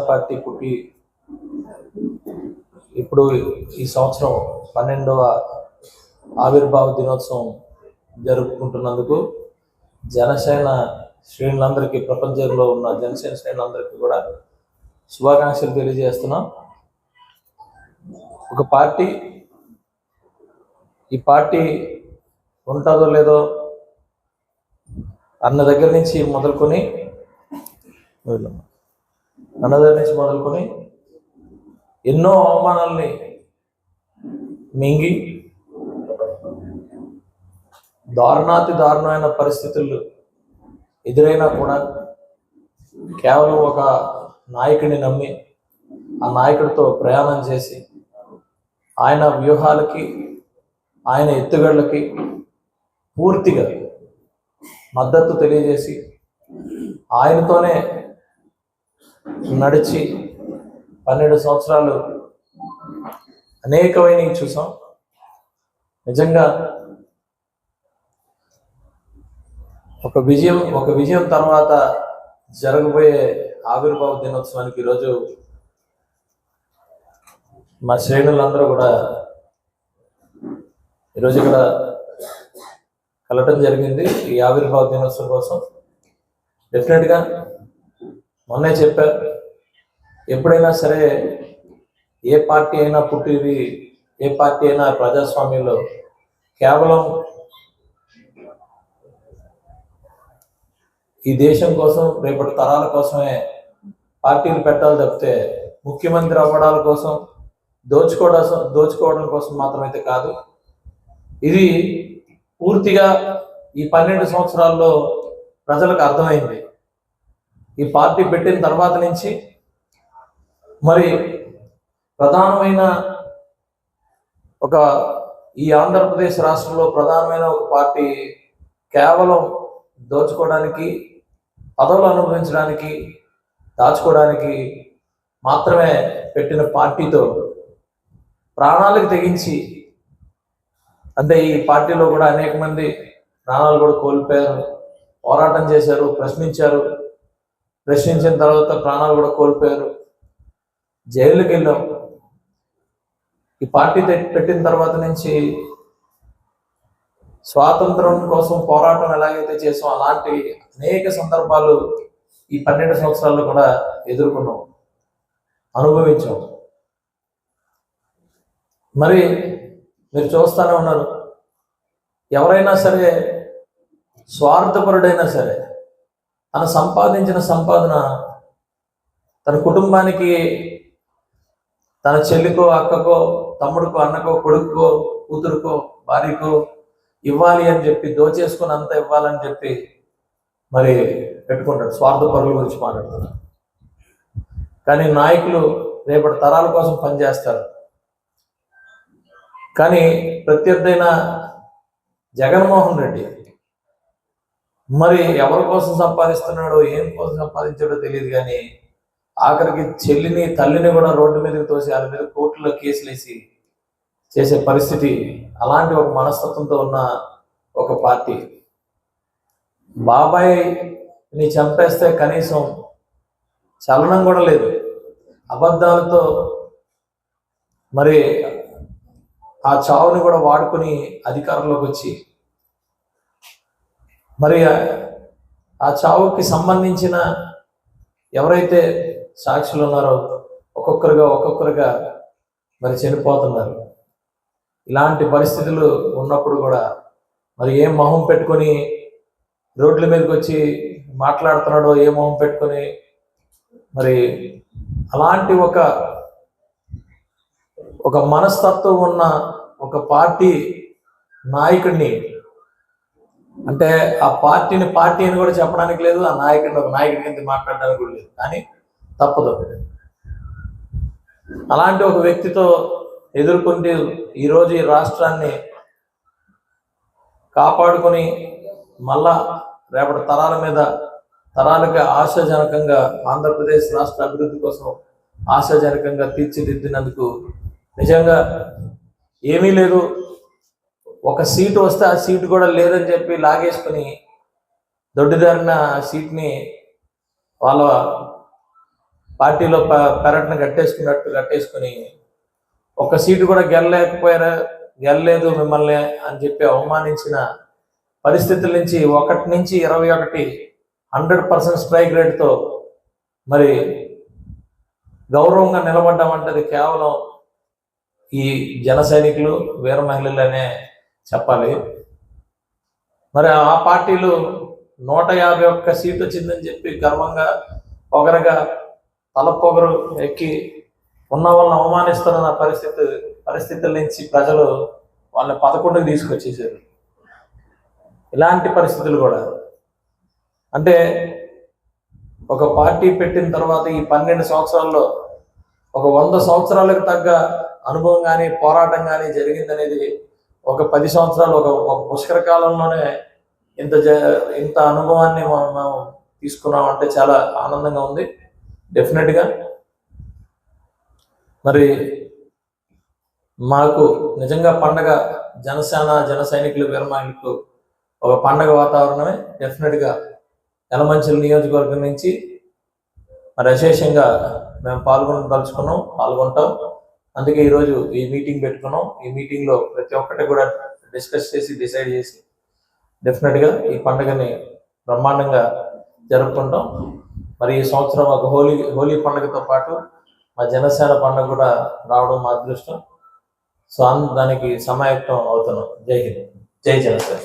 Party పుట్టి ఇప్పుడు ఈ సంవత్సరం 12వ ఆవిర్భావ దినోత్సవం జరుపుకుంటున్నందుకు జనసేన శ్రేణులందరికీ, ప్రపంచంలో ఉన్న జనసేన శ్రేణులందరికీ కూడా శుభాకాంక్షలు తెలియజేస్తున్నాం. ఒక పార్టీ, ఈ పార్టీ ఉంటుందో లేదో అన్న దగ్గర నుంచి మొదలుకొని ఎన్నో అవమానాల్ని మింగి దారుణాతి దారుణమైన పరిస్థితులు ఎదురైనా కూడా కేవలం ఒక నాయకుడిని నమ్మి ఆ నాయకుడితో ప్రయాణం చేసి ఆయన వ్యూహాలకి, ఆయన ఎత్తుగడలకి పూర్తిగా మద్దతు తెలియజేసి ఆయనతోనే నడిచి 12 సంవత్సరాలు అనేకమైనవి చూసాం. నిజంగా ఒక విజయం తర్వాత జరగబోయే ఆవిర్భావ దినోత్సవానికి ఈరోజు మా శ్రేణులందరూ కూడా ఈరోజు ఇక్కడ కలవటం జరిగింది ఈ ఆవిర్భావ దినోత్సవం కోసం. డెఫినెట్గా మొన్నే చెప్పారు, ఎప్పుడైనా సరే ఏ పార్టీ అయినా పుట్టింది, ఏ పార్టీ అయినా ప్రజాస్వామ్యంలో కేవలం ఈ దేశం కోసం, రేపటి తరాల కోసమే పార్టీలు పెట్టాలి తప్పితే ముఖ్యమంత్రి అవ్వడాల కోసం, దోచుకోవడం కోసం మాత్రమైతే కాదు. ఇది పూర్తిగా ఈ 12 సంవత్సరాల్లో ప్రజలకు అర్థమైంది. ఈ పార్టీ పెట్టిన తర్వాత నుంచి మరి ప్రధానమైన ఈ ఆంధ్రప్రదేశ్ రాష్ట్రంలో ప్రధానమైన ఒక పార్టీ కేవలం దోచుకోవడానికి, పదవులు అనుభవించడానికి, దాచుకోవడానికి మాత్రమే పెట్టిన పార్టీతో ప్రాణాలకు తెగించి, అంటే ఈ పార్టీలో కూడా అనేక మంది ప్రాణాలు కూడా కోల్పోయారు, పోరాటం చేశారు, ప్రశ్నించిన తర్వాత ప్రాణాలు కూడా కోల్పోయారు, జైలుకి వెళ్ళాం. ఈ పార్టీ పెట్టిన తర్వాత నుంచి స్వాతంత్రం కోసం పోరాటం ఎలాగైతే చేసాం అలాంటి అనేక సందర్భాలు ఈ 12 సంవత్సరాల్లో కూడా ఎదుర్కొన్నాం, అనుభవించాం. మరి మీరు చూస్తూనే ఉన్నారు, ఎవరైనా సరే స్వార్థపరుడైనా సరే తను సంపాదించిన సంపాదన తన కుటుంబానికి, తన చెల్లికో, అక్కకో, తమ్ముడికో, అన్నకో, కొడుకో, కూతురుకో, భార్యకో ఇవ్వాలి అని చెప్పి, దోచేసుకుని అంతా ఇవ్వాలని చెప్పి మరి పెట్టుకుంటాడు. స్వార్థపరుల గురించి మాట్లాడుతున్నారు. కానీ నాయకులు రేపటి తరాల కోసం పనిచేస్తారు. కానీ ప్రత్యర్థైన జగన్మోహన్ రెడ్డి మరి ఎవరి కోసం సంపాదిస్తున్నాడో, ఏం కోసం సంపాదించాడో తెలియదు, కానీ ఆఖరికి చెల్లిని, తల్లిని కూడా రోడ్డు మీదకి తోసి వాళ్ళ మీద కోర్టులో కేసులు వేసి చేసే పరిస్థితి, అలాంటి ఒక మనస్తత్వంతో ఉన్న ఒక పార్టీ. బాబాయిని చంపేస్తే కనీసం చలనం కూడా లేదు, అబద్ధాలతో మరి ఆ చావుని కూడా వాడుకుని అధికారంలోకి వచ్చి మరి ఆ చావుకి సంబంధించిన ఎవరైతే సాక్షులు ఉన్నారో ఒక్కొక్కరుగా మరి చనిపోతున్నారు. ఇలాంటి పరిస్థితులు ఉన్నప్పుడు కూడా మరి ఏం మొహం పెట్టుకొని రోడ్ల మీదకి వచ్చి మాట్లాడుతున్నాడో, ఏ మొహం పెట్టుకొని మరి అలాంటి ఒక మనస్తత్వం ఉన్న ఒక పార్టీ నాయకుడిని, అంటే ఆ పార్టీని పార్టీ అని కూడా చెప్పడానికి లేదు, ఆ నాయకుడిని ఒక నాయకుడి కింద మాట్లాడడానికి కూడా లేదు. కానీ తప్పదు, అలాంటి ఒక వ్యక్తితో ఎదుర్కొంటూ ఈరోజు ఈ రాష్ట్రాన్ని కాపాడుకొని మళ్ళా రేపటి తరాలకి ఆశాజనకంగా, ఆంధ్రప్రదేశ్ రాష్ట్ర అభివృద్ధి కోసం ఆశాజనకంగా తీర్చిదిద్దినందుకు నిజంగా ఏమీ లేదు. ఒక సీటు వస్తే ఆ సీటు కూడా లేదని చెప్పి లాగేసుకుని దొడ్డిదారిన సీట్ని వాళ్ళ పార్టీలో పెరట్ను కట్టేసుకుని ఒక సీటు కూడా గెలలేదు మిమ్మల్ని అని చెప్పి అవమానించిన పరిస్థితుల నుంచి 1 నుంచి 21 100% స్ట్రైక్ రేట్తో మరి గౌరవంగా నిలబడ్డామంటది కేవలం ఈ జన సైనికులు వీర మహిళలనే చెప్పాలి. మరి ఆ పార్టీలు 151 సీట్ వచ్చిందని చెప్పి గర్వంగా పొగరగా తలపొగరు ఎక్కి ఉన్న వాళ్ళని అవమానిస్తున్న పరిస్థితుల నుంచి ప్రజలు వాళ్ళని 11కి తీసుకొచ్చేసారు. ఇలాంటి పరిస్థితులు కూడా అంటే ఒక పార్టీ పెట్టిన తర్వాత ఈ 12 సంవత్సరాల్లో ఒక 100 సంవత్సరాలకు తగ్గ అనుభవం కానీ పోరాటం కానీ జరిగిందనేది ఒక 10 సంవత్సరాలు ఒక పుష్కర కాలంలోనే ఇంత అనుభవాన్ని మనం తీసుకున్నామంటే చాలా ఆనందంగా ఉంది. డెఫినెట్గా మరి మాకు నిజంగా పండగ జన సైనికులు వీరమహిళలకు ఒక పండగ వాతావరణమే. డెఫినెట్గా యలమంచిలి నియోజకవర్గం నుంచి మరి విశేషంగా మేము పాల్గొంటాం. అందుకే ఈరోజు ఈ మీటింగ్ పెట్టుకున్నాం. ఈ మీటింగ్లో ప్రతి ఒక్కటి కూడా డిస్కస్ చేసి డిసైడ్ చేసి డెఫినెట్గా ఈ పండుగని బ్రహ్మాండంగా జరుపుకుంటాం. మరి ఈ సంవత్సరం ఒక హోలీ పండుగతో పాటు మా జనసేన పండుగ కూడా రావడం మా అదృష్టం. సో దానికి సమాయత్తం అవుతున్నాం. జై హింద్, జై జనసేన.